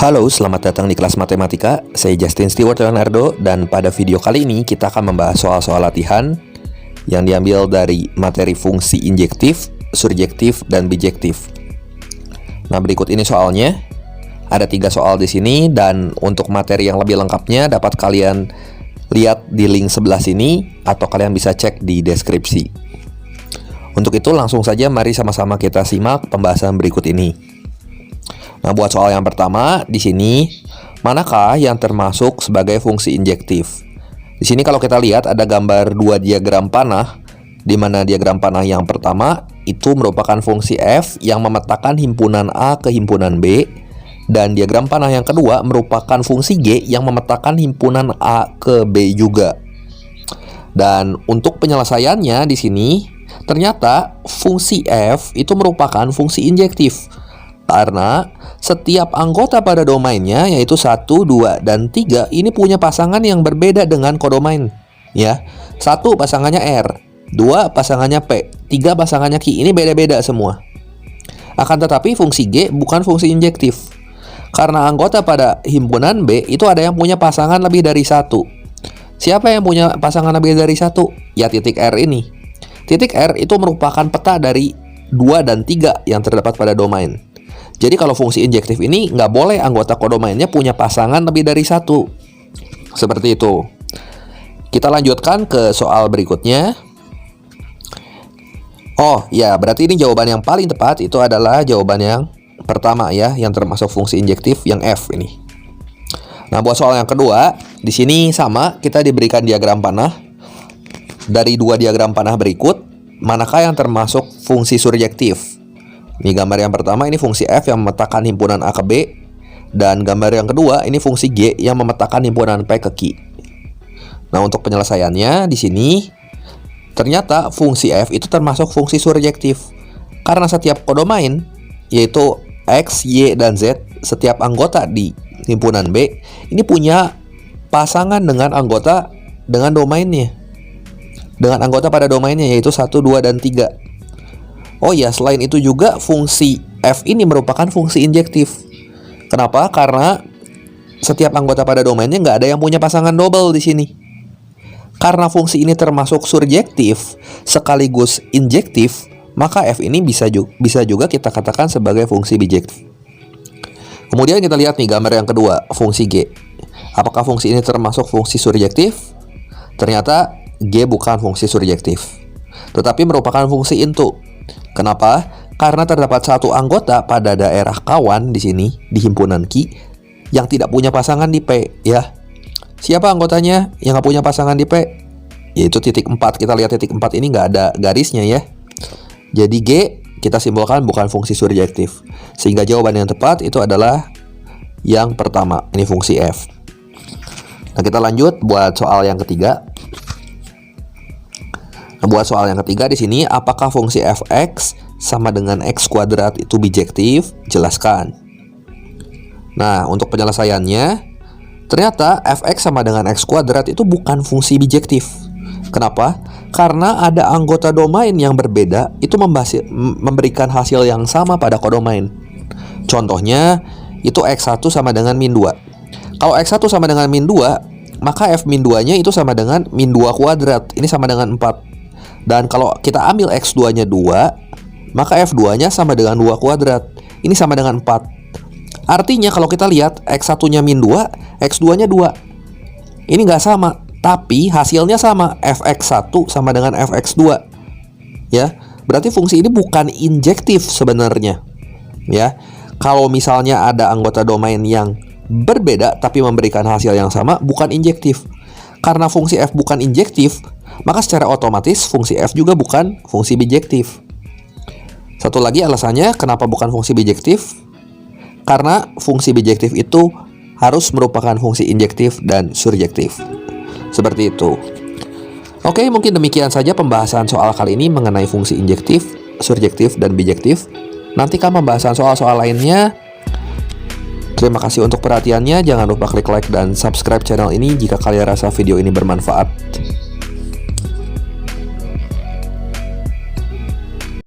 Halo, selamat datang di kelas matematika. Saya Justin Stewart Leonardo, dan pada video kali ini kita akan membahas soal-soal latihan yang diambil dari materi fungsi injektif, surjektif, dan bijektif. Nah, berikut ini soalnya. Ada 3 soal di sini, dan untuk materi yang lebih lengkapnya dapat kalian lihat di link sebelah sini atau kalian bisa cek di deskripsi. Untuk itu langsung saja mari sama-sama kita simak pembahasan berikut ini. Nah, buat soal yang pertama, di sini manakah yang termasuk sebagai fungsi injektif? Di sini kalau kita lihat ada gambar 2 diagram panah, di mana diagram panah yang pertama itu merupakan fungsi F yang memetakan himpunan A ke himpunan B, dan diagram panah yang kedua merupakan fungsi G yang memetakan himpunan A ke B juga. Dan untuk penyelesaiannya di sini ternyata fungsi F itu merupakan fungsi injektif. Karena setiap anggota pada domainnya yaitu 1, 2, dan 3 ini punya pasangan yang berbeda dengan kodomain. Ya, 1 pasangannya R, 2 pasangannya P, 3 pasangannya Q. Ini beda-beda semua. Akan tetapi fungsi G bukan fungsi injektif. Karena anggota pada himpunan B itu ada yang punya pasangan lebih dari 1. Siapa yang punya pasangan lebih dari 1? Ya titik R ini. Titik R itu merupakan peta dari 2 dan 3 yang terdapat pada domain. Jadi kalau fungsi injektif ini nggak boleh anggota kodomainnya punya pasangan lebih dari 1. Seperti itu. Kita lanjutkan ke soal berikutnya. Oh ya, berarti ini jawaban yang paling tepat itu adalah jawaban yang pertama ya, yang termasuk fungsi injektif yang F ini. Nah, buat soal yang kedua, di sini sama, kita diberikan diagram panah. Dari 2 diagram panah berikut, manakah yang termasuk fungsi surjektif? Ini gambar yang pertama, ini fungsi F yang memetakan himpunan A ke B, dan gambar yang kedua ini fungsi G yang memetakan himpunan P ke Q. Nah, untuk penyelesaiannya di sini ternyata fungsi F itu termasuk fungsi surjektif. Karena setiap kodomain yaitu X, Y, dan Z, setiap anggota di himpunan B ini punya pasangan dengan anggota dengan domainnya. Dengan anggota pada domainnya yaitu 1, 2, dan 3. Oh ya, selain itu juga fungsi F ini merupakan fungsi injektif. Kenapa? Karena setiap anggota pada domainnya nggak ada yang punya pasangan double di sini. Karena fungsi ini termasuk surjektif sekaligus injektif, maka F ini bisa juga kita katakan sebagai fungsi bijektif. Kemudian kita lihat nih gambar yang kedua, fungsi G. Apakah fungsi ini termasuk fungsi surjektif? Ternyata G bukan fungsi surjektif, tetapi merupakan fungsi intu. Kenapa? Karena terdapat 1 anggota pada daerah kawan di sini di himpunan Q yang tidak punya pasangan di P ya. Siapa anggotanya yang nggak punya pasangan di P? Yaitu titik 4. Kita lihat titik 4 ini nggak ada garisnya ya. Jadi G kita simpulkan bukan fungsi surjektif. Sehingga jawaban yang tepat itu adalah yang pertama. Ini fungsi F. Nah, kita lanjut buat soal yang ketiga. Nah, buat soal yang ketiga di sini, apakah fungsi fx sama dengan x kuadrat itu bijektif? Jelaskan. Nah, untuk penyelesaiannya, ternyata fx sama dengan x kuadrat itu bukan fungsi bijektif. Kenapa? Karena ada anggota domain yang berbeda itu memberikan hasil yang sama pada kodomain. Contohnya itu x1 sama dengan min 2. Kalau x1 sama dengan min 2, maka f min 2-nya itu sama dengan min 2 kuadrat. Ini sama dengan 4. Dan kalau kita ambil x2-nya 2, maka f2-nya sama dengan 2 kuadrat. Ini sama dengan 4. Artinya kalau kita lihat x1-nya min 2, x2-nya 2. Ini nggak sama. Tapi hasilnya sama, fx1 sama dengan fx2. Ya, berarti fungsi ini bukan injektif sebenarnya. Ya, kalau misalnya ada anggota domain yang berbeda tapi memberikan hasil yang sama, bukan injektif. Karena fungsi f bukan injektif, maka secara otomatis fungsi f juga bukan fungsi bijektif. Satu lagi alasannya kenapa bukan fungsi bijektif? Karena fungsi bijektif itu harus merupakan fungsi injektif dan surjektif. Seperti itu. Oke, mungkin demikian saja pembahasan soal kali ini mengenai fungsi injektif, surjektif, dan bijektif. Nantikan pembahasan soal-soal lainnya. Terima kasih untuk perhatiannya. Jangan lupa klik like dan subscribe channel ini jika kalian rasa video ini bermanfaat.